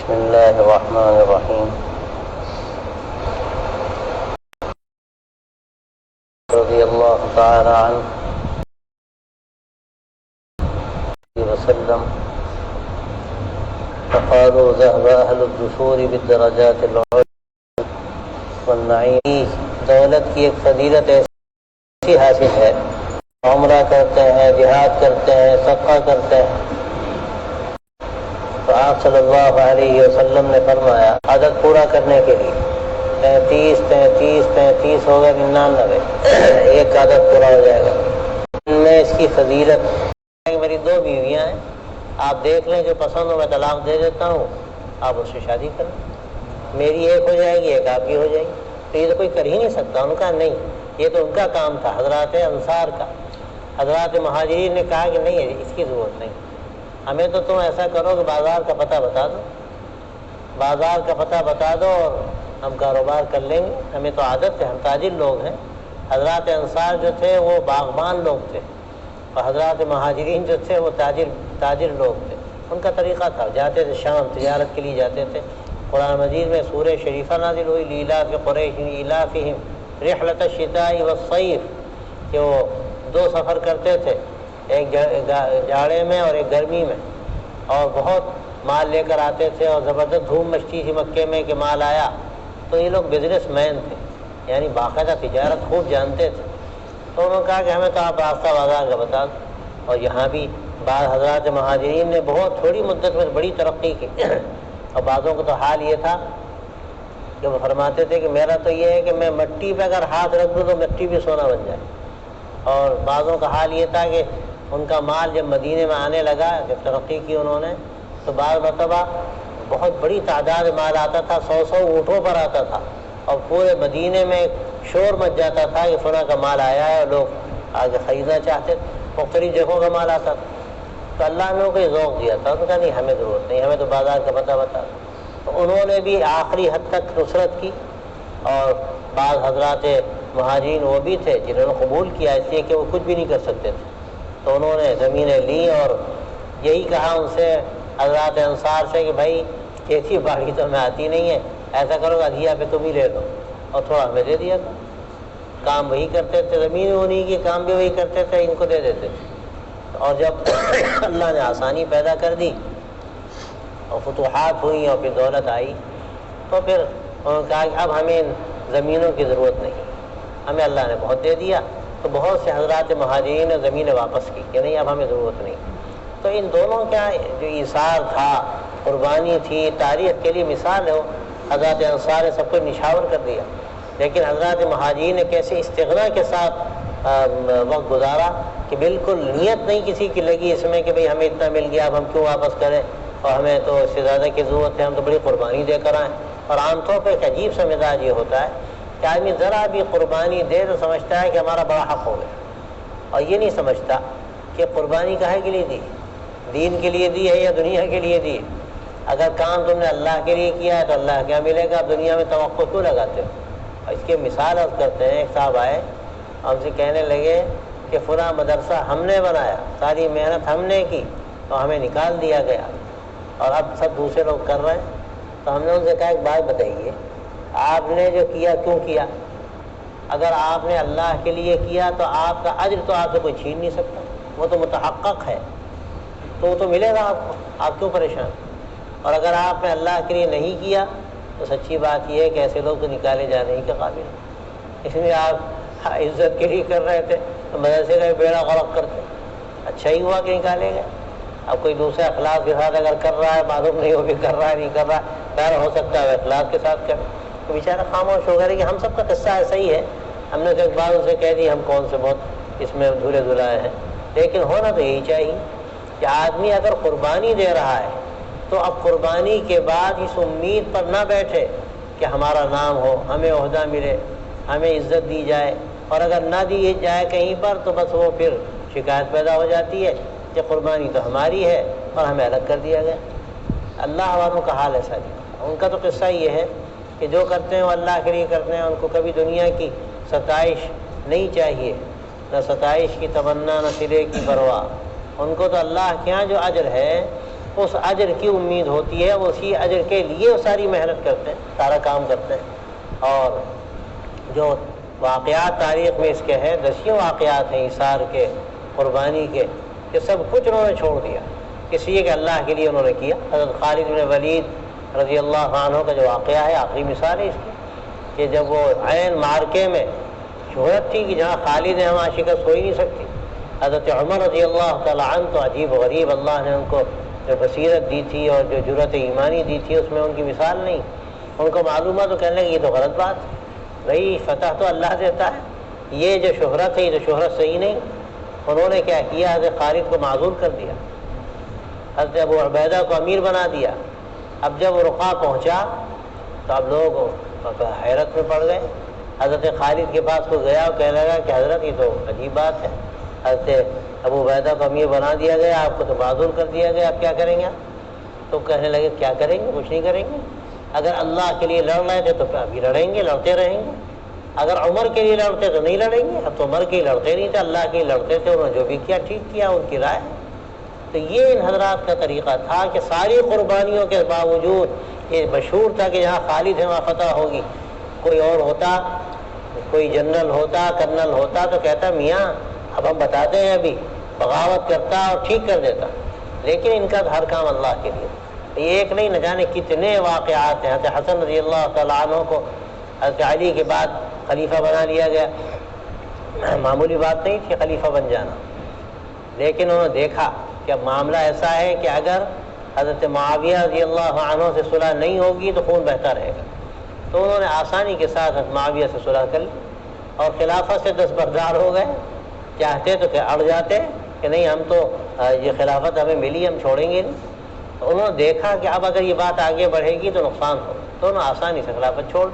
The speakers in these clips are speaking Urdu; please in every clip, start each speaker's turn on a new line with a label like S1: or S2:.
S1: بسم اللہ الرحمن الرحیم رضی اللہ تعالی عنہ وسلم فقالوا ذهب اہل الدثور بالدرجات العلی والنعیم. دولت کی ایک فضیلت ایسی حاصل ہے، عمرہ کرتے ہیں، جہاد کرتے ہیں، صدقہ کرتے ہیں. تو آپ صلی اللہ علیہ وسلم نے فرمایا عدد پورا کرنے کے لیے 33 ہوگا 99 ایک عدد پورا ہو جائے گا. ان میں اس کی فضیلت، میری 2 بیویاں ہیں، آپ دیکھ لیں جو پسند ہو میں طلاق دے دیتا ہوں، آپ اس سے شادی کریں، میری ایک ہو جائے گی ایک آپ کی ہو جائے گی. تو یہ تو کوئی کر ہی نہیں سکتا. ان کا نہیں، یہ تو ان کا کام تھا حضرات انصار کا. حضرات مہاجرین نے کہا کہ نہیں اس کی ضرورت نہیں، ہمیں تو تم ایسا کرو کہ بازار کا پتہ بتا دو، بازار کا پتہ بتا دو اور ہم کاروبار کر لیں گے. ہمیں تو عادت ہے، ہم تاجر لوگ ہیں. حضرات انصار جو تھے وہ باغبان لوگ تھے، اور حضرات مہاجرین جو تھے وہ تاجر لوگ تھے. ان کا طریقہ تھا، جاتے تھے شام تجارت کے لیے جاتے تھے. قرآن مجید میں سورہ شریفہ نازل ہوئی لیلاف قریش ایلافہم رحلۃ الشتاء والصیف، کہ وہ 2 سفر کرتے تھے، ایک جاڑے میں اور ایک گرمی میں، اور بہت مال لے کر آتے تھے اور زبردست دھوم مچتی تھی مکے میں کہ مال آیا. تو یہ لوگ بزنس مین تھے، یعنی باقاعدہ تجارت خوب جانتے تھے. تو انہوں نے کہا کہ ہمیں تو آپ راستہ بازار کا بتا دو. اور یہاں بھی بعض حضرات مہاجرین نے بہت تھوڑی مدت میں بڑی ترقی کی، اور بعضوں کو تو حال یہ تھا کہ وہ فرماتے تھے کہ میرا تو یہ ہے کہ میں مٹی پہ اگر ہاتھ رکھ دوں تو مٹی بھی سونا بن جائے. اور بعضوں کا حال یہ تھا کہ ان کا مال جب مدینے میں آنے لگا، جب ترقی کی انہوں نے، تو بعض مرتبہ بہت بڑی تعداد مال آتا تھا، 100 اونٹوں پر آتا تھا، اور پورے مدینے میں شور مچ جاتا تھا کہ فلاں کا مال آیا ہے، اور لوگ آگے خریدنا چاہتے تھے. مختلف جگہوں کا مال آتا تھا. تو اللہ نے کوئی ذوق دیا تھا، انہوں نے کہا نہیں ہمیں ضرورت نہیں، ہمیں تو بازار کا پتہ بتا. تو انہوں نے بھی آخری حد تک نصرت کی. اور بعض حضرات مہاجرین وہ بھی تھے جنہوں نے قبول کیا، اس لیے کہ وہ کچھ بھی نہیں کر سکتے تھے. تو انہوں نے زمینیں لیں اور یہی کہا ان سے حضرات انصار سے کہ بھائی کھیتی باڑی تو ہمیں آتی نہیں ہے، ایسا کرو گا ادھیا پہ تم ہی لے لو اور تھوڑا ہمیں دے دیا تھا. کام وہی کرتے تھے، زمین انہیں کی، کام بھی وہی کرتے تھے، ان کو دے دیتے تھے. اور جب اللہ نے آسانی پیدا کر دی اور فتوحات ہوئی اور پھر دولت آئی، تو پھر انہوں نے کہا کہ اب ہمیں ان زمینوں کی ضرورت نہیں، ہمیں اللہ نے بہت دے دیا. تو بہت سے حضرات مہاجرین نے زمینیں واپس کی کہ نہیں اب ہمیں ضرورت نہیں. تو ان دونوں کا جو ایثار تھا، قربانی تھی، تاریخ کے لیے مثال ہے. حضرات انصار نے سب کو نشاور کر دیا، لیکن حضرات مہاجرین نے کیسے استغنا کے ساتھ وقت گزارا کہ بالکل نیت نہیں کسی کی لگی اس میں کہ بھئی ہمیں اتنا مل گیا اب ہم کیوں واپس کریں، اور ہمیں تو اس سے زیادہ کی ضرورت ہے، ہم تو بڑی قربانی دے کر آئیں. اور عام طور پہ ایک عجیب سا مزاج یہ ہوتا ہے کہ آدمی ذرا بھی قربانی دے تو سمجھتا ہے کہ ہمارا بڑا حق ہو گیا، اور یہ نہیں سمجھتا کہ قربانی کاہے کے لیے دی، دین کے لیے دی ہے یا دنیا کے لیے دی. اگر کام تم نے اللہ کے لیے کیا ہے تو اللہ کیا ملے گا، دنیا میں توقع کیوں لگاتے ہو. اور اس کی مثال عرض کرتے ہیں، ایک صاحب آئے ہم سے کہنے لگے کہ فلاں مدرسہ ہم نے بنایا، ساری محنت ہم نے کی، تو ہمیں نکال دیا گیا اور اب سب دوسرے لوگ کر رہے ہیں. تو ہم نے ان سے کہا ایک بات بتائیے، آپ نے جو کیا کیوں کیا؟ اگر آپ نے اللہ کے لیے کیا تو آپ کا اجر تو آپ سے کوئی چھین نہیں سکتا، وہ تو متحقق ہے، تو وہ تو ملے گا آپ کو، آپ کیوں پریشان؟ اور اگر آپ نے اللہ کے لیے نہیں کیا تو سچی بات یہ ہے کہ ایسے لوگ تو نکالے جانے ہی کے قابل ہیں. اس لیے آپ عزت کے لیے کر رہے تھے تو مدرسے کا بیڑا غرق کرتے، اچھا ہی ہوا کہ نکالے گئے. اب کوئی دوسرا اخلاق کے ساتھ اگر کر رہا ہے، معلوم نہیں وہ بھی کر رہا ہے نہیں کر رہا ہے، خیر ہو سکتا ہے اخلاق کے ساتھ کرے تو بیچارہ خاموش ہو گئے. کہ ہم سب کا قصہ ایسا ہی ہے، ہم نے ایک بار اسے کہہ دی ہم کون سے بہت اس میں دھولے دھلائے ہیں. لیکن ہونا تو یہی چاہیے کہ آدمی اگر قربانی دے رہا ہے تو اب قربانی کے بعد اس امید پر نہ بیٹھے کہ ہمارا نام ہو، ہمیں عہدہ ملے، ہمیں عزت دی جائے. اور اگر نہ دی جائے کہیں پر تو بس وہ پھر شکایت پیدا ہو جاتی ہے کہ قربانی تو ہماری ہے اور ہمیں الگ کر دیا گیا. اللہ والوں کا حال ایسا نہیں. ان کا تو قصہ یہ ہے کہ جو کرتے ہیں وہ اللہ کے لیے کرتے ہیں، ان کو کبھی دنیا کی ستائش نہیں چاہیے، نہ ستائش کی تمنا نہ سرے کی پرواہ. ان کو تو اللہ کے یہاں جو اجر ہے اس اجر کی امید ہوتی ہے، وہ اسی اجر کے لیے وہ ساری محنت کرتے ہیں، سارا کام کرتے ہیں۔ اور جو واقعات تاریخ میں اس کے ہیں، دسیوں واقعات ہیں ایثار کے، قربانی کے، کہ سب کچھ انہوں نے چھوڑ دیا اس لیے کہ اللہ کے لیے انہوں نے کیا۔ حضرت خالد بن ولید رضی اللہ عنہ کا جو واقعہ ہے آخری مثال ہے اس کی، کہ جب وہ عین مارکے میں شہرت تھی کہ جہاں خالد ہے وہاں شکست ہو ہی نہیں سکتی۔ حضرت عمر رضی اللہ تعالیٰ عنہ تو عجیب و غریب، اللہ نے ان کو جو بصیرت دی تھی اور جو جرأت ایمانی دی تھی اس میں ان کی مثال نہیں۔ ان کو معلوم ہے تو کہنے لگے یہ تو غلط بات ہے، بھائی فتح تو اللہ دیتا ہے، یہ جو شہرت ہے یہ تو شہرت صحیح نہیں۔ انہوں نے کیا کیا، حضرت خالد کو معذور کر دیا، حضرت ابو عبیدہ کو امیر بنا دیا۔ اب جب وہ رقا پہنچا تو اب لوگ حیرت میں پڑ گئے۔ حضرت خالد کے پاس کو گیا اور کہنے لگا کہ حضرت یہ تو عجیب بات ہے، حضرت ابو عبیدہ کو امیر بنا دیا گیا، آپ کو تو معذور کر دیا گیا، آپ کیا کریں گے؟ تو کہنے لگے کیا کریں گے، کچھ نہیں کریں گے، اگر اللہ کے لیے لڑ رہے تھے تو ابھی لڑیں گے، لڑتے رہیں گے، اگر عمر کے لیے لڑتے تو نہیں لڑیں گے، اب تو عمر کے لیے لڑتے نہیں تھے، اللہ کے لیے لڑتے تھے، انہوں نے جو بھی کیا ٹھیک کیا، ان کی رائے۔ تو یہ ان حضرات کا طریقہ تھا کہ ساری قربانیوں کے باوجود یہ مشہور تھا کہ جہاں خالد ہے وہاں فتح ہوگی۔ کوئی اور ہوتا، کوئی جنرل ہوتا، کرنل ہوتا تو کہتا میاں اب ہم بتاتے ہیں، ابھی بغاوت کرتا اور ٹھیک کر دیتا، لیکن ان کا ہر کام اللہ کے لیے۔ یہ ایک نہیں، نہ جانے کتنے واقعات ہیں۔ حضرت حسن رضی اللہ تعالیٰ عنہ کو حضرت علی کے بعد خلیفہ بنا لیا گیا، معمولی بات نہیں تھی خلیفہ بن جانا، لیکن انہوں نے دیکھا کہ اب معاملہ ایسا ہے کہ اگر حضرت معاویہ رضی اللہ عنہ سے صلح نہیں ہوگی تو خون بہتا رہے گا، تو انہوں نے آسانی کے ساتھ حضرت معاویہ سے صلح کر لی اور خلافت سے دستبردار ہو گئے۔ چاہتے تو کہ اڑ جاتے کہ نہیں ہم تو یہ خلافت ہمیں ملی، ہم چھوڑیں گے نہیں۔ تو انہوں نے دیکھا کہ اب اگر یہ بات آگے بڑھے گی تو نقصان ہو، تو انہوں نے آسانی سے خلافت چھوڑ۔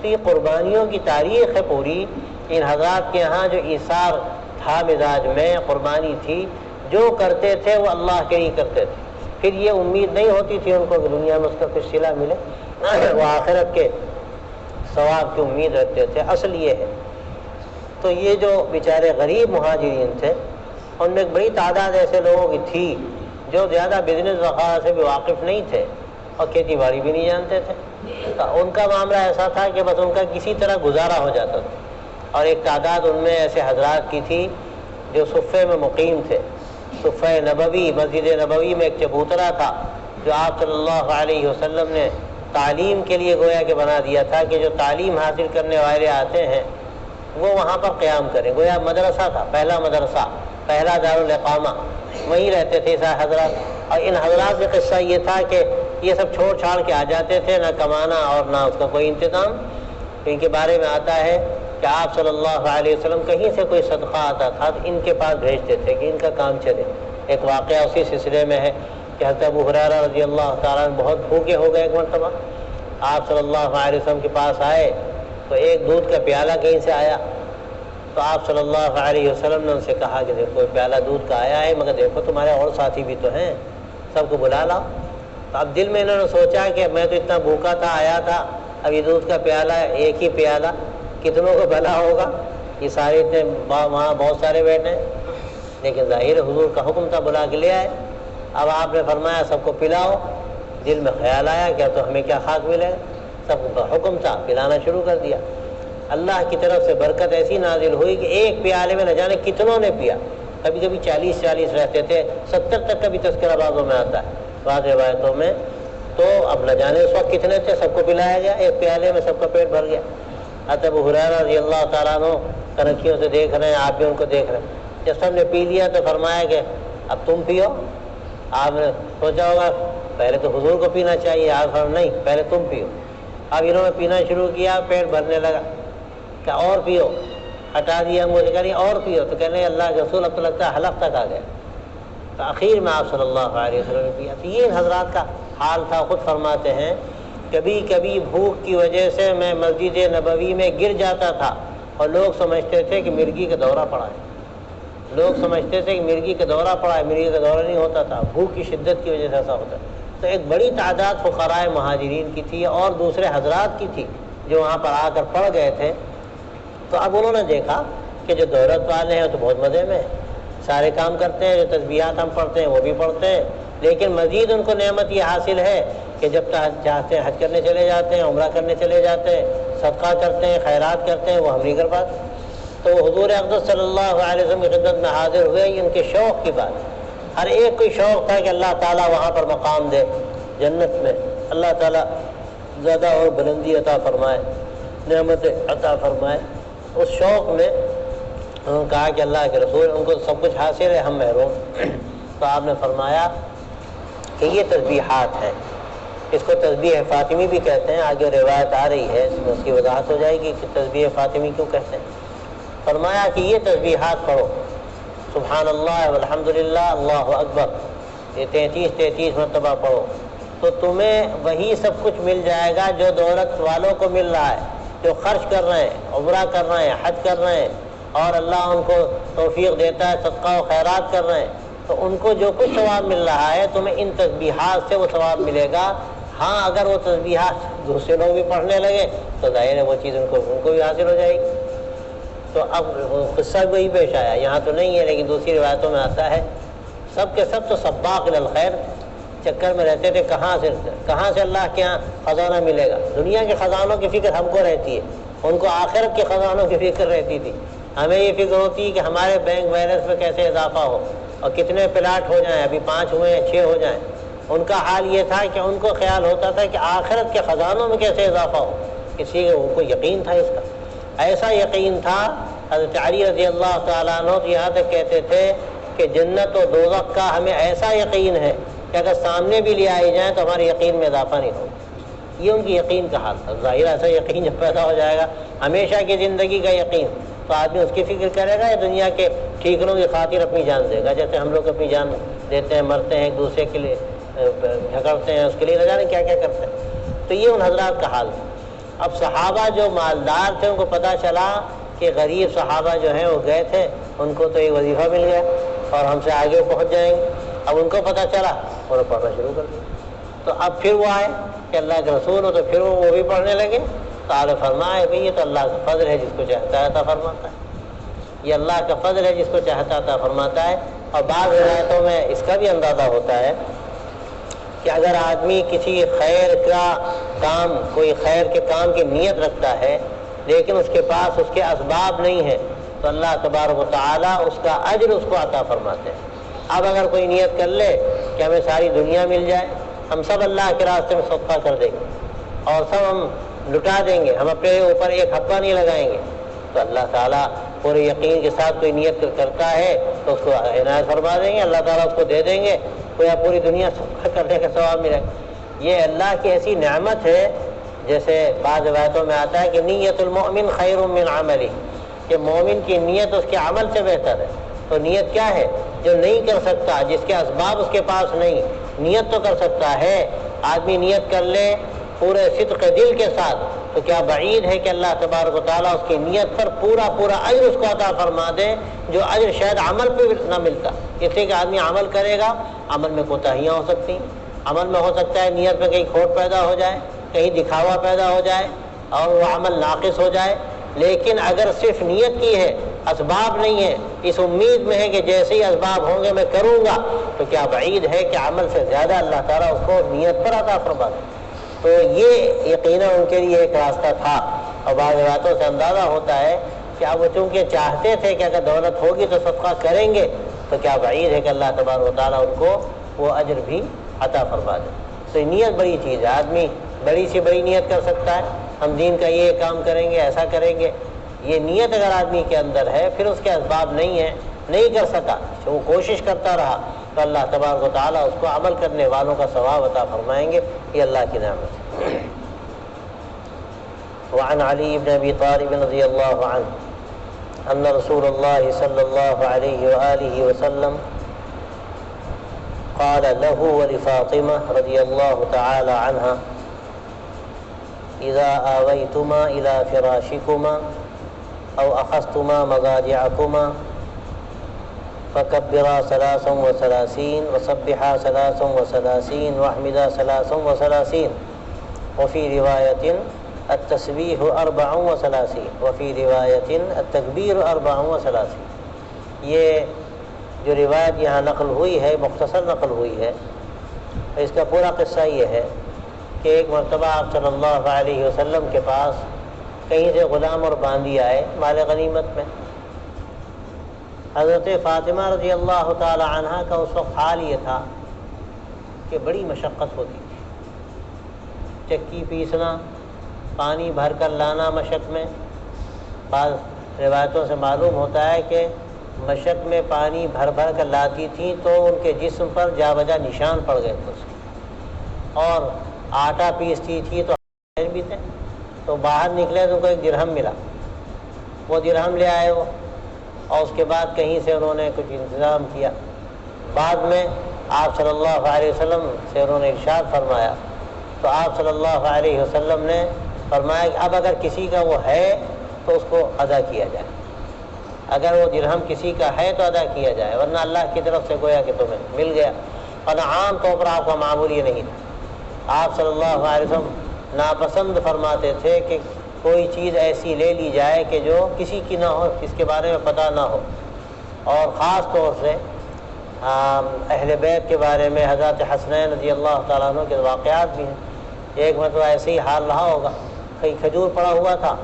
S1: تو یہ قربانیوں کی تاریخ ہے پوری، ان حضرات کے ہاں جو ایثار تھا مزاج میں، قربانی تھی، جو کرتے تھے وہ اللہ کے لیے کرتے تھے، پھر یہ امید نہیں ہوتی تھی ان کو کہ دنیا میں اس کا کچھ صلہ ملے، وہ آخرت کے ثواب کی امید رکھتے تھے۔ اصل یہ ہے۔ تو یہ جو بیچارے غریب مہاجرین تھے، ان میں ایک بڑی تعداد ایسے لوگوں کی تھی جو زیادہ بزنس وغیرہ سے بھی واقف نہیں تھے اور کھیتی باڑی بھی نہیں جانتے تھے۔ تو ان کا معاملہ ایسا تھا کہ بس ان کا کسی طرح گزارا ہو جاتا تھا، اور ایک تعداد ان میں ایسے حضرات کی تھی جو صفے میں مقیم تھے۔ صفہ نبوی، مسجد نبوی میں ایک چبوترا تھا جو آپ صلی اللہ علیہ وسلم نے تعلیم کے لیے گویا کہ بنا دیا تھا کہ جو تعلیم حاصل کرنے والے آتے ہیں وہ وہاں پر قیام کریں، گویا مدرسہ تھا، پہلا مدرسہ، پہلا دارالاقامہ، وہیں رہتے تھے سارے حضرات۔ اور ان حضرات کا قصہ یہ تھا کہ یہ سب چھوڑ چھاڑ کے آ جاتے تھے، نہ کمانا اور نہ اس کا کوئی انتظام۔ ان کے بارے میں آتا ہے کہ آپ صلی اللہ علیہ وسلم کہیں سے کوئی صدقہ آتا تھا تو ان کے پاس بھیجتے تھے کہ ان کا کام چلے۔ ایک واقعہ اسی سلسلے میں ہے کہ حضرت ابو ہریرہ رضی اللہ تعالیٰ عنہ بہت بھوکے ہو گئے، ایک مرتبہ آپ صلی اللہ علیہ وسلم کے پاس آئے تو ایک دودھ کا پیالہ کہیں سے آیا، تو آپ صلی اللہ علیہ وسلم نے ان سے کہا کہ دیکھو پیالہ دودھ کا آیا ہے، مگر دیکھو تمہارے اور ساتھی بھی تو ہیں، سب کو بلا لاؤ۔ تو اب دل میں انہوں نے سوچا کہ میں تو اتنا بھوکا تھا، آیا تھا، اب یہ دودھ کا پیالہ ہے، ایک ہی پیالہ کتنوں کو بھلا ہوگا، یہ سارے اتنے وہاں بہت سارے بیٹھے ہیں، لیکن ظاہر حضور کا حکم تھا بلا کے لے آئے۔ اب آپ نے فرمایا سب کو پلاؤ، دل میں خیال آیا کیا تو ہمیں کیا خاک ملے گا، سب کا حکم تھا، پلانا شروع کر دیا۔ اللہ کی طرف سے برکت ایسی نازل ہوئی کہ ایک پیالے میں نہ جانے کتنوں نے پیا، کبھی کبھی 40 رہتے تھے، 70 تک کا بھی تذکرہ بعضوں میں آتا ہے بعض روایتوں میں۔ تو اب نہ جانے اس وقت کتنے تھے، سب کو پلایا گیا ایک پیالے میں، سب کا پیٹ بھر گیا۔ حضرت ابو ہریرہ رضی اللہ تعالیٰ عنہ کنکھیوں سے دیکھ رہے ہیں، آپ بھی ان کو دیکھ رہے ہیں۔ جب سب نے پی لیا تو فرمایا کہ اب تم پیو۔ آپ نے سوچا ہوگا پہلے تو حضور کو پینا چاہیے، آپ فرمایا نہیں پہلے تم پیو۔ اب انہوں نے پینا شروع کیا، پیٹ بھرنے لگا، کہ اور پیو، ہٹا دیا مجھے، کہہ رہی اور پیو، تو کہنے اللہ کے رسول اب تو لگتا ہے حلق تک آ گیا۔ تو آخر میں آپ صلی اللہ علیہ وسلم نے پیا۔ تو یہ حضرات کا حال تھا، خود فرماتے ہیں کبھی کبھی بھوک کی وجہ سے میں مسجد نبوی میں گر جاتا تھا اور لوگ سمجھتے تھے کہ مرغی کا دورہ پڑا ہے، لوگ سمجھتے تھے کہ مرغی کا دورہ پڑا ہے، مرغی کا دورہ نہیں ہوتا تھا، بھوک کی شدت کی وجہ سے ایسا ہوتا ہے۔ تو ایک بڑی تعداد فقراء مہاجرین کی تھی اور دوسرے حضرات کی تھی جو وہاں پر آ کر پڑ گئے تھے۔ تو اب انہوں نے دیکھا کہ جو دولت والے ہیں تو بہت مزے میں ہیں، سارے کام کرتے ہیں، جو تسبیحات ہم پڑھتے ہیں وہ بھی پڑھتے ہیں، لیکن مزید ان کو نعمت یہ حاصل ہے کہ جب چاہتے ہیں حج کرنے چلے جاتے ہیں، عمرہ کرنے چلے جاتے ہیں، صدقہ کرتے ہیں، خیرات کرتے ہیں، وہ ہم نہیں کر پاتے۔ تو حضور اقدس صلی اللہ علیہ وسلم کی خدمت میں حاضر ہوئے، یہ ان کے شوق کی بات ہے۔ ہر ایک کو شوق تھا کہ اللہ تعالیٰ وہاں پر مقام دے، جنت میں اللہ تعالیٰ زیادہ اور بلندی عطا فرمائے، نعمت عطا فرمائے۔ اس شوق میں انہوں نے کہا کہ اللہ کے رسول، ان کو سب کچھ حاصل ہے، ہم محروم۔ تو آپ نے فرمایا کہ یہ تسبیحات ہیں، اس کو تسبیح فاطمی بھی کہتے ہیں، آگے روایت آ رہی ہے، اس میں اس کی وضاحت ہو جائے گی کہ تسبیح فاطمی کیوں کہتے ہیں۔ فرمایا کہ یہ تسبیحات پڑھو، سبحان اللہ والحمدللہ اللہ اکبر، یہ 33 مرتبہ پڑھو، تو تمہیں وہی سب کچھ مل جائے گا جو دولت والوں کو مل رہا ہے، جو خرچ کر رہے ہیں، عمرہ کر رہے ہیں، حج کر رہے ہیں، اور اللہ ان کو توفیق دیتا ہے، صدقہ و خیرات کر رہے ہیں، تو ان کو جو کچھ ثواب مل رہا ہے تمہیں ان تسبیحات سے وہ ثواب ملے گا۔ ہاں اگر وہ تسبیحات دوسرے لوگ بھی پڑھنے لگے تو ظاہر ہے وہ چیز ان کو بھی حاصل ہو جائے گی۔ تو اب قصہ وہی پیش آیا، یہاں تو نہیں ہے لیکن دوسری روایتوں میں آتا ہے، سب کے سب تو سباق الخیر چکر میں رہتے تھے، کہاں سے اللہ کے یہاں خزانہ ملے گا۔ دنیا کے خزانوں کی فکر ہم کو رہتی ہے، ان کو آخرت کے خزانوں کی فکر رہتی تھی۔ ہمیں یہ فکر ہوتی ہے کہ ہمارے بینک بیلنس میں کیسے اضافہ ہو اور کتنے پلاٹ ہو جائیں، ابھی 5 ہوئے ہیں 6 ہو جائیں۔ ان کا حال یہ تھا کہ ان کو خیال ہوتا تھا کہ آخرت کے خزانوں میں کیسے اضافہ ہو، اسی لیے ان کو یقین تھا اس کا، ایسا یقین تھا۔ حضرت علی رضی اللہ تعالیٰ عنہ یہاں تک کہتے تھے کہ جنت و دوزخ کا ہمیں ایسا یقین ہے کہ اگر سامنے بھی لے آئی جائیں تو ہمارے یقین میں اضافہ نہیں ہوگا۔ یہ ان کی یقین کا حال تھا۔ ظاہر ایسا یقین جب پیدا ہو جائے گا، ہمیشہ کی زندگی کا یقین، تو آدمی اس کی فکر کرے گا یا دنیا کے ٹھیکروں کی خاطر اپنی جان دے گا، جیسے ہم لوگ اپنی جان دیتے ہیں، مرتے ہیں ایک دوسرے کے لیے، جھگڑتے ہیں، اس کے لیے نہ جانے کیا کیا کرتے ہیں۔ تو یہ ان حضرات کا حال تھا۔ اب صحابہ جو مالدار تھے ان کو پتہ چلا کہ غریب صحابہ جو ہیں وہ گئے تھے، ان کو تو ایک وظیفہ مل گیا اور ہم سے آگے پہنچ جائیں گے۔ اب ان کو پتہ چلا اور پڑھنا شروع کر دیا۔ تو اب پھر وہ آئے کہ اللہ کے رسول ہو، تو پھر وہ بھی پڑھنے لگے۔ تو آپ نے فرمایا بھئی یہ تو اللہ کا فضل ہے، جس کو چاہتا ہے عطا فرماتا ہے، یہ اللہ کا فضل ہے، جس کو چاہتا عطا فرماتا ہے۔ اور بعض روایتوں میں اس کا بھی اندازہ ہوتا ہے کہ اگر آدمی کسی خیر کا کام، کوئی خیر کے کام کی نیت رکھتا ہے لیکن اس کے پاس اس کے اسباب نہیں ہیں، تو اللہ تبارک و تعالیٰ اس کا اجر اس کو عطا فرماتے ہیں۔ اب اگر کوئی نیت کر لے کہ ہمیں ساری دنیا مل جائے، ہم سب اللہ کے راستے میں صدقہ کر دیں گے اور سب ہم لٹا دیں گے، ہم اپنے اوپر ایک حبہ نہیں لگائیں گے، تو اللہ تعالیٰ پورے یقین کے ساتھ کوئی نیت کرتا ہے تو اس کو عنایت فرما دیں گے، اللہ تعالیٰ اس کو دے دیں گے، کوئی پوری دنیا صدقہ کرنے کا ثواب ملے گا۔ یہ اللہ کی ایسی نعمت ہے، جیسے بعض روایتوں میں آتا ہے کہ نیت المؤمن خیر من عملی، کہ مومن کی نیت اس کے عمل سے بہتر ہے۔ تو نیت کیا ہے؟ جو نہیں کر سکتا، جس کے اسباب اس کے پاس نہیں، نیت تو کر سکتا ہے۔ آدمی نیت کر لے پورے صدق دل کے ساتھ تو کیا بعید ہے کہ اللہ تبارک و تعالیٰ اس کی نیت پر پورا اجر اس کو عطا فرما دے، جو اجر شاید عمل پہ نہ ملتا۔ اس لیے کہ آدمی عمل کرے گا، عمل میں کوتاہیاں ہو سکتی ہیں، عمل میں ہو سکتا ہے نیت میں کہیں کھوٹ پیدا ہو جائے، کہیں دکھاوا پیدا ہو جائے اور وہ عمل ناقص ہو جائے۔ لیکن اگر صرف نیت کی ہے، اسباب نہیں ہے، اس امید میں ہے کہ جیسے ہی اسباب ہوں گے میں کروں گا، تو کیا بعید ہے کہ عمل سے زیادہ اللہ تعالیٰ اس کو نیت پر عطا فرما دے۔ تو یہ یقیناً ان کے لیے ایک راستہ تھا۔ اور بعض باتوں سے اندازہ ہوتا ہے کہ اب وہ چونکہ چاہتے تھے کہ اگر دولت ہوگی تو صدقہ کریں گے، تو کیا بعید ہے کہ اللہ تبارک و تعالیٰ ان کو وہ اجر بھی عطا فرما دے۔ تو نیت بڑی چیز ہے، آدمی بڑی سی بڑی نیت کر سکتا ہے، ہم دین کا یہ کام کریں گے، ایسا کریں گے۔ یہ نیت اگر آدمی کے اندر ہے، پھر اس کے اسباب نہیں ہیں، نہیں کر سکا، وہ کوشش کرتا رہا، تو اللہ تبارک و تعالیٰ اس کو عمل کرنے والوں کا ثواب عطا فرمائیں گے۔ یہ اللہ کی نعمت ہے۔ وعن علی بن ابی طالب رضی اللہ عنہ ان رسول اللہ صلی اللہ علیہ وآلہ وسلم قال له ولفاطمة رضي الله تعالى عنها إذا آويتما إلى فراشكما أو أخذتما مضاجعكما فكبرا 33 وسبحا 33 واحمدا 33، وفي رواية التسبيح 34، وفي رواية التكبير 34۔ یہ جو روایت یہاں نقل ہوئی ہے، مختصر نقل ہوئی ہے، اس کا پورا قصہ یہ ہے کہ ایک مرتبہ آپ صلی اللہ علیہ وسلم کے پاس کہیں سے غلام اور باندی آئے مال غنیمت میں. حضرت فاطمہ رضی اللہ تعالی عنہا کا اس وقت حال یہ تھا کہ بڑی مشقت ہوتی تھی. چکی پیسنا، پانی بھر کر لانا مشق میں. بعض روایتوں سے معلوم ہوتا ہے کہ مشق میں پانی بھر بھر کر لاتی تھیں تو ان کے جسم پر جا بجا نشان پڑ گئے تھے اس کے. اور آٹا پیستی تھی تو بھی تھے، تو باہر نکلے تو ان کو ایک درہم ملا، وہ درہم لے آئے وہ، اور اس کے بعد کہیں سے انہوں نے کچھ انتظام کیا. بعد میں آپ صلی اللہ علیہ وسلم سے انہوں نے ارشاد فرمایا، تو آپ صلی اللہ علیہ وسلم نے فرمایا کہ اب اگر کسی کا وہ ہے تو اس کو ادا کیا جائے. اگر وہ درہم کسی کا ہے تو ادا کیا جائے، ورنہ اللہ کی طرف سے گویا کہ تمہیں مل گیا. اور عام طور پر آپ کا معمول یہ نہیں تھا. آپ صلی اللہ علیہ وسلم ناپسند فرماتے تھے کہ کوئی چیز ایسی لے لی جائے کہ جو کسی کی نہ ہو، جس کے بارے میں پتہ نہ ہو. اور خاص طور سے اہل بیت کے بارے میں حضرت حسنین رضی اللہ تعالیٰ عنہ کے واقعات بھی ہیں. ایک مرتبہ ایسے ہی حال رہا ہوگا، کہیں کھجور پڑا ہوا تھا،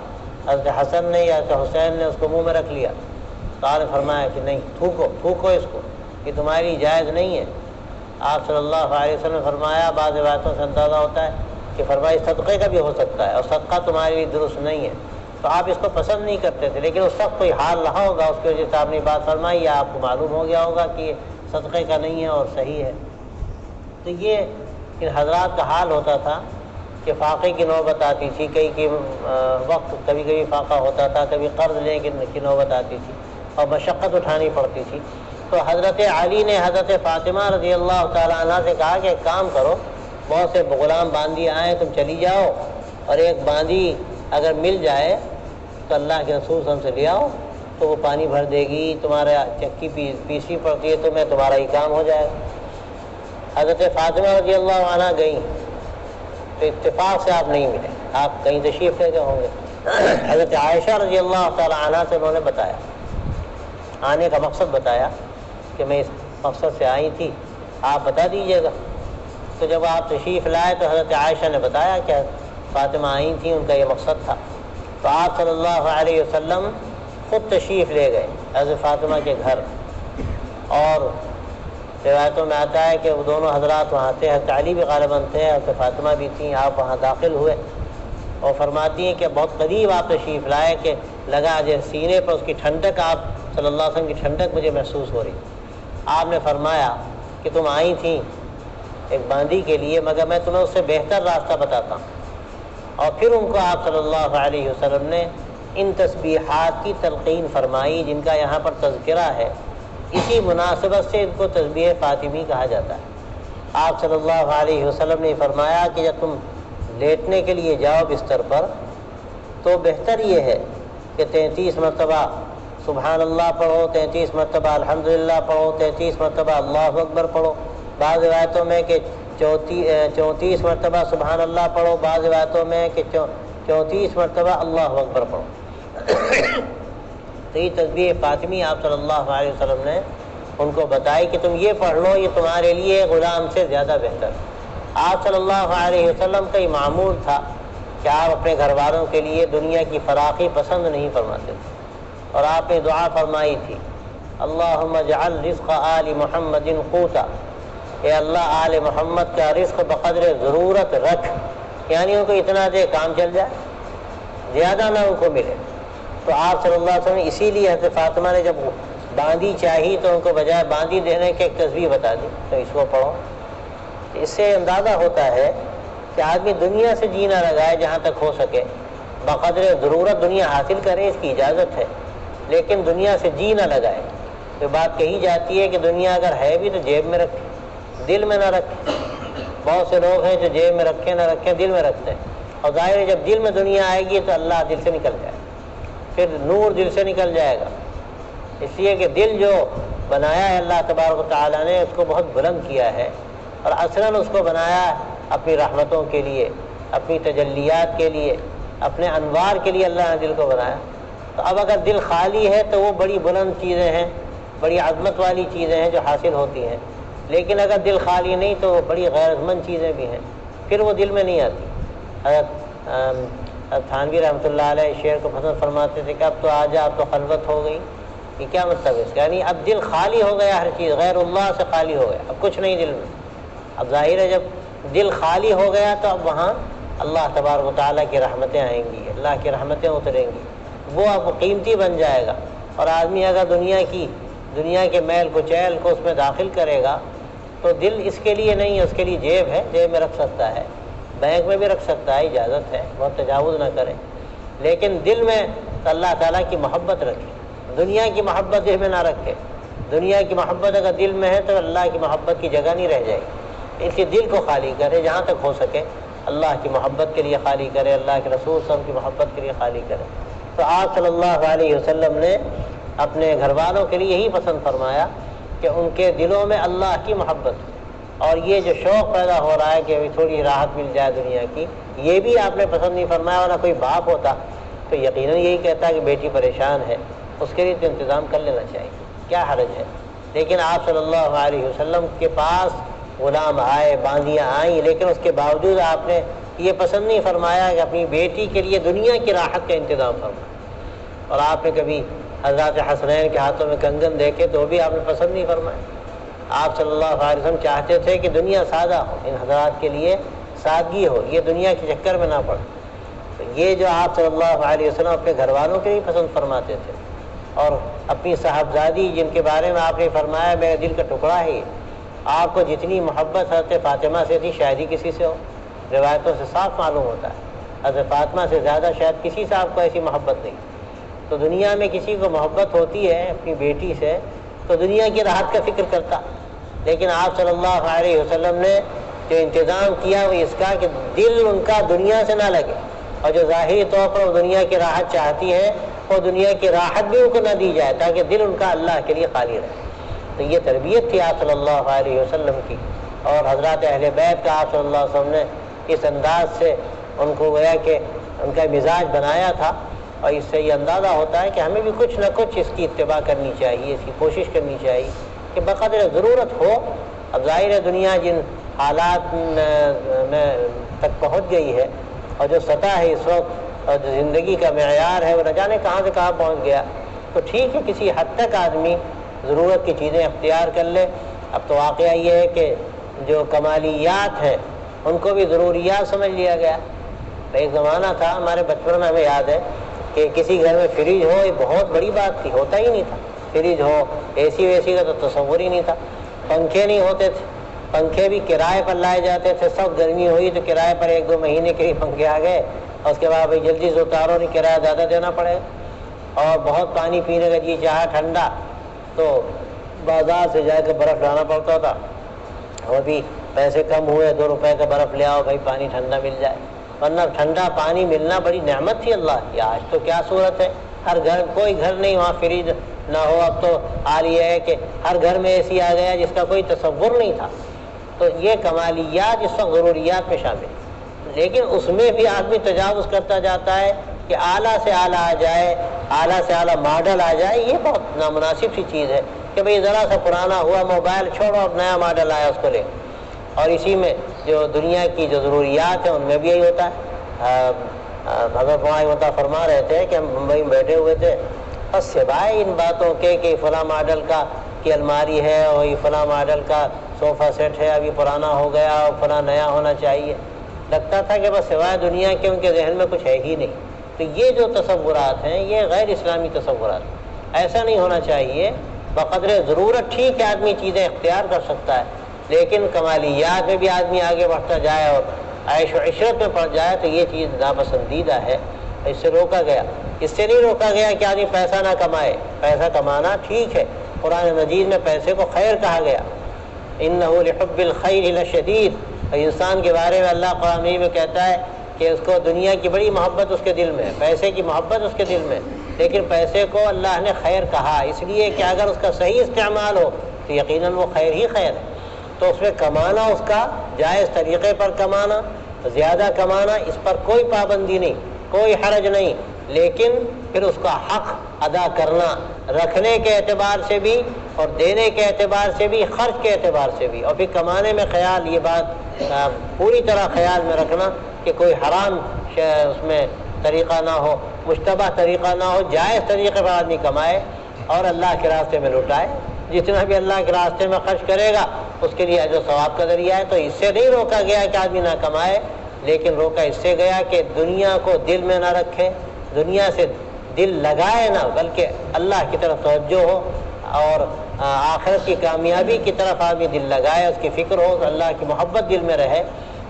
S1: حضرت حسن نے یا حضرت حسین نے اس کو منہ میں رکھ لیا، تو آپ نے فرمایا کہ نہیں، تھوکو اس کو، یہ تمہاری جائز نہیں ہے. آپ صلی اللہ علیہ وسلم نے فرمایا، بعض روایتوں سے اندازہ ہوتا ہے کہ فرمایا صدقے کا بھی ہو سکتا ہے اور صدقہ تمہارے لیے درست نہیں ہے. تو آپ اس کو پسند نہیں کرتے تھے، لیکن اس وقت کوئی حال رہا ہوگا، اس کی وجہ سے آپ نے بات فرمائی، یا آپ کو معلوم ہو گیا ہوگا کہ یہ صدقے کا نہیں ہے اور صحیح ہے. تو یہ ان حضرات کا حال ہوتا تھا کہ فاقے کی نوبت آتی تھی، کئی وقت کبھی کبھی فاقہ ہوتا تھا، کبھی قرض لینے کی نوبت آتی تھی اور مشقت اٹھانی پڑتی تھی. تو حضرت علی نے حضرت فاطمہ رضی اللہ تعالیٰ عنہ سے کہا کہ ایک کام کرو، بہت سے غلام باندی آئیں، تم چلی جاؤ اور ایک باندی اگر مل جائے تو اللہ کے رسول صلی اللہ علیہ وسلم سے لے آؤ، تو وہ پانی بھر دے گی، تمہارا چکی پیسی پڑتی ہے تو میں تمہارا ہی کام ہو جائے گا. حضرت فاطمہ رضی اللہ عنہ گئیں تو اتفاق سے آپ نہیں ملے، آپ کہیں تشریف لے گئے ہوں گے. حضرت عائشہ رضی اللہ تعالیٰ عنہ سے انہوں نے بتایا، آنے کا مقصد بتایا کہ میں اس مقصد سے آئی تھی، آپ بتا دیجئے گا. تو جب آپ تشریف لائے تو حضرت عائشہ نے بتایا کہ فاطمہ آئی تھیں، ان کا یہ مقصد تھا. تو آپ صلی اللہ علیہ وسلم خود تشریف لے گئے حضرت فاطمہ کے گھر، اور روایتوں میں آتا ہے کہ وہ دونوں حضرات وہاں تھے، حضرت علی بھی غالباً تھے، حضرت فاطمہ بھی تھیں. آپ وہاں داخل ہوئے اور فرماتی ہیں کہ بہت قریب آپ تشریف لائے کہ لگا جیسے سینے پر اس کی ٹھنڈک، آپ صلی اللہ علیہ وسلم کی ٹھنڈک مجھے محسوس ہو رہی. آپ نے فرمایا کہ تم آئی تھیں ایک باندی کے لیے، مگر میں تمہیں اس سے بہتر راستہ بتاتا ہوں. اور پھر ان کو آپ صلی اللہ علیہ وسلم نے ان تسبیحات کی تلقین فرمائی جن کا یہاں پر تذکرہ ہے. اسی مناسبت سے ان کو تسبیح فاطمی کہا جاتا ہے. آپ صلی اللہ علیہ وسلم نے فرمایا کہ جب تم لیٹنے کے لیے جاؤ بستر پر تو بہتر یہ ہے کہ 33 مرتبہ سبحان اللہ پڑھو، 33 مرتبہ الحمدللہ پڑھو، 33 مرتبہ اللہ اکبر پڑھو. بعض روایتوں میں کہ 34 مرتبہ سبحان اللہ پڑھو، بعض روایتوں میں کہ 34 مرتبہ اللہ اکبر پڑھو. تو یہ تسبیح فاطمی آپ صلی اللہ علیہ وسلم نے ان کو بتائی کہ تم یہ پڑھ لو، یہ تمہارے لیے غلام سے زیادہ بہتر. آپ صلی اللہ علیہ وسلم کا یہ معمول تھا کہ آپ اپنے گھر والوں کے لیے دنیا کی فراخی پسند نہیں فرماتے تھے، اور آپ نے دعا فرمائی تھی، اللہم اجعل رزق آل محمد قوتا، اے اللہ آل محمد کا رزق بقدر ضرورت رکھ، یعنی ان کو اتنا دے کام چل جائے، زیادہ نہ ان کو ملے. تو آپ صلی اللہ علیہ وسلم نے اسی لیے حضرت فاطمہ نے جب باندی چاہی تو ان کو بجائے باندی دینے کے ایک تسبیح بتا دی، تو اس کو پڑھو. اس سے اندازہ ہوتا ہے کہ آدمی دنیا سے جینا لگائے جہاں تک ہو سکے، بقدر ضرورت دنیا حاصل کرے، اس کی اجازت ہے، لیکن دنیا سے جی نہ لگائے. تو بات کہی جاتی ہے کہ دنیا اگر ہے بھی تو جیب میں رکھے، دل میں نہ رکھے. بہت سے لوگ ہیں جو جیب میں رکھے نہ رکھے دل میں رکھتے ہیں، اور ظاہر ہے جب دل میں دنیا آئے گی تو اللہ دل سے نکل جائے، پھر نور دل سے نکل جائے گا. اس لیے کہ دل جو بنایا ہے اللہ تبارک و تعالیٰ نے، اس کو بہت بلند کیا ہے، اور اصلاً اس کو بنایا اپنی رحمتوں کے لیے، اپنی تجلیات کے لیے، اپنے انوار کے لیے اللہ نے دل کو بنایا. تو اب اگر دل خالی ہے تو وہ بڑی بلند چیزیں ہیں، بڑی عظمت والی چیزیں ہیں جو حاصل ہوتی ہیں، لیکن اگر دل خالی نہیں تو وہ بڑی غیرت مند چیزیں بھی ہیں، پھر وہ دل میں نہیں آتی۔ حضرت تھانوی رحمۃ اللہ علیہ شعر کو پسند فرماتے تھے کہ اب تو آجا، اب تو خلوت ہو گئی۔ یہ کیا مطلب ہے اس کا؟ یعنی اب دل خالی ہو گیا، ہر چیز غیر اللہ سے خالی ہو گیا، اب کچھ نہیں دل میں۔ اب ظاہر ہے جب دل خالی ہو گیا تو اب وہاں اللہ تبارک و تعالیٰ کی رحمتیں آئیں گی، اللہ کی رحمتیں اتریں گی، وہ اب قیمتی بن جائے گا۔ اور آدمی اگر دنیا کے میل کچیل کو اس میں داخل کرے گا تو دل اس کے لیے نہیں ہے، اس کے لیے جیب ہے، جیب میں رکھ سکتا ہے، بینک میں بھی رکھ سکتا ہے، اجازت ہے، بہت تجاوز نہ کرے، لیکن دل میں تو اللہ تعالیٰ کی محبت رکھے، دنیا کی محبت دل میں نہ رکھے۔ دنیا کی محبت اگر دل میں ہے تو اللہ کی محبت کی جگہ نہیں رہ جائے گی، اس لیے دل کو خالی کرے، جہاں تک ہو سکے اللہ کی محبت کے لیے خالی کرے، اللہ کے رسول صلی اللہ علیہ وسلم کی محبت کے لیے خالی کرے۔ تو آپ صلی اللہ علیہ وسلم نے اپنے گھر والوں کے لیے یہی پسند فرمایا کہ ان کے دلوں میں اللہ کی محبت ہو، اور یہ جو شوق پیدا ہو رہا ہے کہ ابھی تھوڑی راحت مل جائے دنیا کی، یہ بھی آپ نے پسند نہیں فرمایا، ورنہ کوئی باپ ہوتا تو یقیناً یہی کہتا کہ بیٹی پریشان ہے، اس کے لیے تو انتظام کر لینا چاہیے، کیا حرج ہے۔ لیکن آپ صلی اللہ علیہ وسلم کے پاس غلام آئے، باندیاں آئیں، لیکن اس کے باوجود آپ نے یہ پسند نہیں فرمایا کہ اپنی بیٹی کے لیے دنیا کی راحت کا انتظام فرمائے۔ اور آپ نے کبھی حضرات حسنین کے ہاتھوں میں کنگن دیکھے تو بھی آپ نے پسند نہیں فرمایا۔ آپ صلی اللہ علیہ وسلم چاہتے تھے کہ دنیا سادہ ہو، ان حضرات کے لیے سادگی ہو، یہ دنیا کے چکر میں نہ پڑے۔ تو یہ جو آپ صلی اللہ علیہ وسلم اپنے گھر والوں کے لیے پسند فرماتے تھے، اور اپنی صاحبزادی جن کے بارے میں آپ نے فرمایا میرے دل کا ٹکڑا ہے، آپ کو جتنی محبت حضرت فاطمہ سے تھی شاید ہی کسی سے ہو، روایتوں سے صاف معلوم ہوتا ہے حضرت فاطمہ سے زیادہ شاید کسی سے آپ کو ایسی محبت نہیں۔ تو دنیا میں کسی کو محبت ہوتی ہے اپنی بیٹی سے تو دنیا کی راحت کا فکر کرتا، لیکن آپ صلی اللہ علیہ وسلم نے جو انتظام کیا وہ اس کا کہ دل ان کا دنیا سے نہ لگے، اور جو ظاہری طور پر وہ دنیا کی راحت چاہتی ہے وہ دنیا کی راحت بھی ان کو نہ دی جائے، تاکہ دل ان کا اللہ کے لیے خالی رہے۔ تو یہ تربیت تھی آپ صلی اللہ علیہ وسلم کی، اور حضرات اہل بیت کا آپ صلی اللہ علیہ وسلم نے اس انداز سے ان کو گویا کہ ان کا مزاج بنایا تھا، اور اس سے یہ اندازہ ہوتا ہے کہ ہمیں بھی کچھ نہ کچھ اس کی اتباع کرنی چاہیے، اس کی کوشش کرنی چاہیے کہ بقدر ضرورت ہو۔ اب ظاہر ہے دنیا جن حالات میں تک پہنچ گئی ہے، اور جو سطح ہے اس وقت، اور جو زندگی کا معیار ہے وہ نہ جانے کہاں سے کہاں پہنچ گیا، تو ٹھیک ہے کسی حد تک آدمی ضرورت کی چیزیں اختیار کر لے۔ اب تو واقعہ یہ ہے کہ جو کمالیات ہیں ان کو بھی ضروریات سمجھ لیا گیا۔ ایک زمانہ تھا ہمارے بچپن میں، ہمیں یاد ہے کہ کسی گھر میں فریج ہو یہ بہت بڑی بات تھی، ہوتا ہی نہیں تھا، فریج ہو، اے سی ویسی کا تو تصور ہی نہیں تھا، پنکھے نہیں ہوتے تھے، پنکھے بھی کرائے پر لائے جاتے تھے، سب گرمی ہوئی تو کرائے پر 1-2 مہینے کے ہی پنکھے آ گئے، اور اس کے بعد بھائی جلدی سے اتارو نہیں کرایہ زیادہ دینا پڑے گا۔ اور بہت پانی پینے کا جی چاہا ٹھنڈا تو بازار سے جا کے برف لانا پڑتا تھا، اور بھی پیسے کم ہوئے 2 روپے کا برف لے آؤ بھائی پانی ٹھنڈا مل جائے، ورنہ ٹھنڈا پانی ملنا بڑی نعمت تھی اللہ کی۔ آج تو کیا صورت ہے، ہر گھر، کوئی گھر نہیں وہاں فریج نہ ہو۔ اب تو حال یہ ہے کہ ہر گھر میں اے سی آ گیا جس کا کوئی تصور نہیں تھا۔ تو یہ کمالیات اس وقت ضروریات میں شامل ہیں، لیکن اس میں بھی آدمی تجاوز کرتا جاتا ہے کہ اعلیٰ سے اعلیٰ آ جائے، اعلیٰ سے اعلیٰ ماڈل آ جائے، یہ بہت نامناسب سی چیز ہے کہ بھئی ذرا سا پرانا ہوا موبائل چھوڑو، اب نیا ماڈل آیا اس کو لے۔ اور اسی میں جو دنیا کی جو ضروریات ہیں ان میں بھی یہی ہوتا ہے۔ حضرت وہاں فرما رہے تھے کہ ہم ممبئی میں بیٹھے ہوئے تھے، بس سوائے ان باتوں کے کہ فلاں ماڈل کی الماری ہے اور یہ فلاں ماڈل کا صوفہ سیٹ ہے، ابھی پرانا ہو گیا اور فلاں نیا ہونا چاہیے، لگتا تھا کہ بس سوائے دنیا کے ان کے ذہن میں کچھ ہے ہی نہیں۔ تو یہ جو تصورات ہیں یہ غیر اسلامی تصورات ہیں، ایسا نہیں ہونا چاہیے۔ بقدر ضرورت ٹھیک ہے آدمی چیزیں اختیار کر سکتا ہے، لیکن کمالیات میں بھی آدمی آگے بڑھتا جائے اور عیش و عشرت میں پڑ جائے تو یہ چیز ناپسندیدہ ہے، اس سے روکا گیا۔ اس سے نہیں روکا گیا کہ آدمی پیسہ نہ کمائے، پیسہ کمانا ٹھیک ہے، قرآن مجید میں پیسے کو خیر کہا گیا، انہ لحب الخیر لشدید۔ اور انسان کے بارے میں اللہ قرآن مجید میں کہتا ہے کہ اس کو دنیا کی بڑی محبت اس کے دل میں ہے، پیسے کی محبت اس کے دل میں، لیکن پیسے کو اللہ نے خیر کہا اس لیے کہ اگر اس کا صحیح استعمال ہو تو یقیناً وہ خیر ہی خیر ہے۔ تو اس میں کمانا، اس کا جائز طریقے پر کمانا، زیادہ کمانا، اس پر کوئی پابندی نہیں، کوئی حرج نہیں، لیکن پھر اس کا حق ادا کرنا، رکھنے کے اعتبار سے بھی اور دینے کے اعتبار سے بھی، خرچ کے اعتبار سے بھی، اور پھر کمانے میں خیال، یہ بات پوری طرح خیال میں رکھنا کہ کوئی حرام اس میں طریقہ نہ ہو، مشتبہ طریقہ نہ ہو، جائز طریقے پر آدمی کمائے اور اللہ کے راستے میں لٹائے۔ جتنا بھی اللہ کے راستے میں خرچ کرے گا اس کے لیے اجر و ثواب کا ذریعہ ہے۔ تو اس سے نہیں روکا گیا کہ آدمی نہ کمائے، لیکن روکا اس سے گیا کہ دنیا کو دل میں نہ رکھے، دنیا سے دل لگائے نہ، بلکہ اللہ کی طرف توجہ ہو اور آخرت کی کامیابی کی طرف آدمی دل لگائے، اس کی فکر ہو، اللہ کی محبت دل میں رہے۔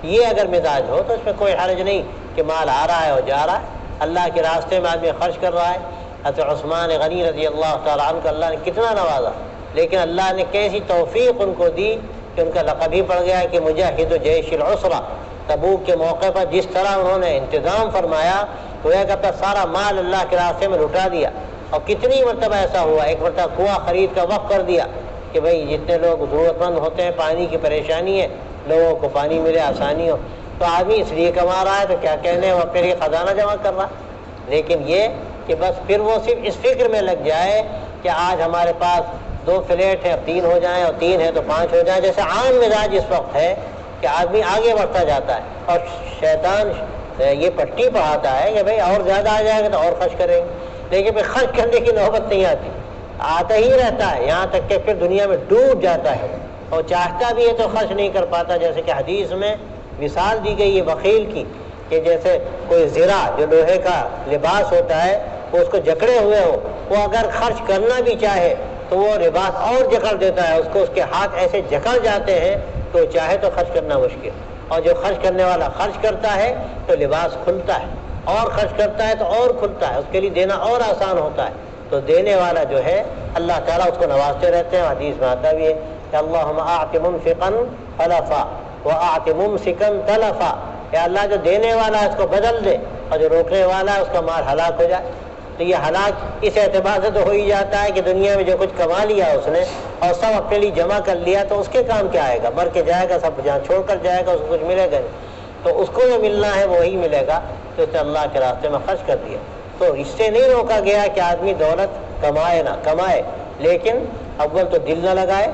S1: یہ اگر مزاج ہو تو اس میں کوئی حرج نہیں کہ مال آ رہا ہے اور جا رہا ہے، اللہ کے راستے میں آدمی خرچ کر رہا ہے۔ حضرت عثمان غنی رضی اللہ تعالیٰ عنہ کو اللہ نے کتنا نوازا، لیکن اللہ نے کیسی توفیق ان کو دی کہ ان کا لقب ہی پڑ گیا کہ مجاہد جیش العسرہ۔ تبوک کے موقع پر جس طرح انہوں نے انتظام فرمایا، گویا کہ اپنا سارا مال اللہ کے راستے میں لٹا دیا۔ اور کتنی مرتبہ ایسا ہوا، ایک مرتبہ کنواں خرید کا وقف کر دیا کہ بھئی جتنے لوگ ضرورت مند ہوتے ہیں، پانی کی پریشانی ہے، لوگوں کو پانی ملے، آسانی ہو، تو آدمی اس لیے کما رہا ہے تو کیا کہنے، وہ اپنے لیے خزانہ جمع کر رہا۔ لیکن یہ کہ بس پھر وہ صرف اس فکر میں لگ جائے کہ آج ہمارے پاس 2 فلیٹ ہیں، 3 ہو جائیں، اور 3 ہے تو 5 ہو جائیں، جیسے عام مزاج اس وقت ہے کہ آدمی آگے بڑھتا جاتا ہے اور شیطان یہ پٹی پڑھاتا ہے کہ بھئی اور زیادہ آ جائے گا تو اور خرچ کریں گے، لیکن پھر خرچ کرنے کی نوبت نہیں آتی، آتا ہی رہتا ہے، یہاں تک کہ پھر دنیا میں ڈوب جاتا ہے اور چاہتا بھی ہے تو خرچ نہیں کر پاتا۔ جیسے کہ حدیث میں مثال دی گئی ہے بخیل کی کہ جیسے کوئی زرہ جو لوہے کا لباس ہوتا ہے، وہ اس کو جکڑے ہوئے ہو، وہ اگر خرچ کرنا بھی چاہے تو وہ لباس اور جکڑ دیتا ہے، اس کو، اس کے ہاتھ ایسے جکڑ جاتے ہیں تو چاہے تو خرچ کرنا مشکل، اور جو خرچ کرنے والا خرچ کرتا ہے تو لباس کھلتا ہے، اور خرچ کرتا ہے تو اور کھلتا ہے، اس کے لیے دینا اور آسان ہوتا ہے۔ تو دینے والا جو ہے اللہ تعالیٰ اس کو نوازتے رہتے ہیں۔ حدیث میں آتا بھی ہے کہ اللہم اعط منفقا خلفا واعط ممسکا تلفا، یا اللہ جو دینے والا ہے اس کو بدل دے، اور جو روکنے والا ہے اس کا مال ہلاک ہو جائے۔ تو یہ ہلاک اس اعتبار سے تو ہو ہی جاتا ہے کہ دنیا میں جو کچھ کما لیا اس نے اور سب اپنے لیے جمع کر لیا تو اس کے کام کیا آئے گا، مر کے جائے گا، سب جہاں چھوڑ کر جائے گا، اس کو کچھ ملے گا نہیں۔ تو اس کو جو ملنا ہے وہی ملے گا تو اس نے اللہ کے راستے میں خرچ کر دیا۔ تو اس سے نہیں روکا گیا کہ آدمی دولت کمائے نہ کمائے، لیکن اول تو دل نہ لگائے،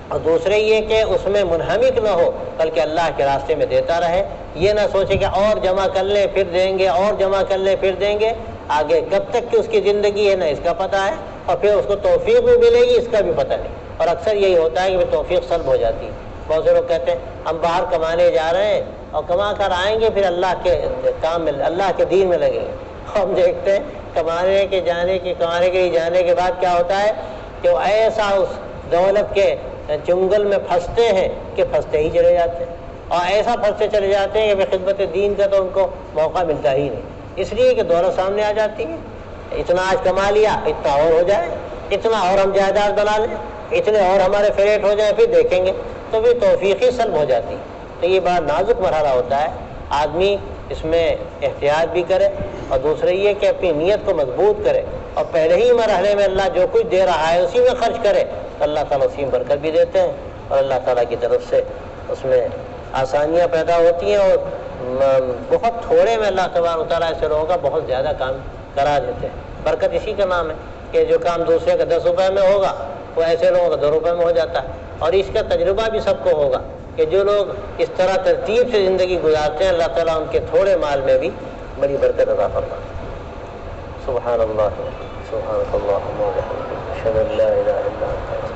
S1: اور دوسرے یہ کہ اس میں منہمک نہ ہو، بلکہ اللہ کے راستے میں دیتا رہے۔ یہ نہ سوچے کہ اور جمع کر لیں پھر دیں گے، اور جمع کر لیں پھر دیں گے، آگے کب تک کہ اس کی زندگی ہے نہ اس کا پتہ ہے، اور پھر اس کو توفیق بھی ملے گی اس کا بھی پتہ نہیں۔ اور اکثر یہی ہوتا ہے کہ توفیق سلب ہو جاتی ہے۔ بہت سے لوگ کہتے ہیں ہم باہر کمانے جا رہے ہیں اور کما کر آئیں گے، پھر اللہ کے کام میں، اللہ کے دین میں لگیں گے۔ ہم دیکھتے ہیں کمانے کے لیے جانے کے بعد کیا ہوتا ہے کہ وہ ایسا اس دولت کے چنگل میں پھنستے ہیں کہ پھنستے ہی چلے جاتے ہیں، اور ایسا پھنستے چلے جاتے ہیں کہ خدمت دین کا تو ان کو موقع ملتا ہی نہیں، اس لیے کہ دولت سامنے آ جاتی ہے۔ اتنا آج کما لیا، اتنا اور ہو جائے، اتنا اور ہم جائیداد بنا لیں، اتنے اور ہمارے فلیٹ ہو جائیں، پھر دیکھیں گے، تو پھر توفیقی سلب ہو جاتی ہے۔ تو یہ بڑا نازک مرحلہ ہوتا ہے، آدمی اس میں احتیاط بھی کرے، اور دوسرے یہ کہ اپنی نیت کو مضبوط کرے، اور پہلے ہی مرحلے میں اللہ جو کچھ دے رہا ہے اسی میں خرچ کرے تو اللہ تعالیٰ اسی میں برکت بھی دیتے ہیں، اور اللہ تعالیٰ کی طرف سے اس میں آسانیاں پیدا ہوتی ہیں، اور بہت تھوڑے میں اللہ تبارک و تعالیٰ ایسے لوگوں کا بہت زیادہ کام کرا دیتے ہیں۔ برکت اسی کا نام ہے کہ جو کام دوسرے کا 10 روپے میں ہوگا وہ ایسے لوگوں کا 2 روپے میں ہو جاتا ہے، اور اس کا تجربہ بھی سب کو ہوگا کہ جو لوگ اس طرح ترتیب سے زندگی گزارتے ہیں اللہ تعالیٰ ان کے تھوڑے مال میں بھی بڑی برکت عطا فرماتا ہے۔ سبحان اللہ، سبحانک اللہم و بحمدک، اشہد ان لا الہ الا انت۔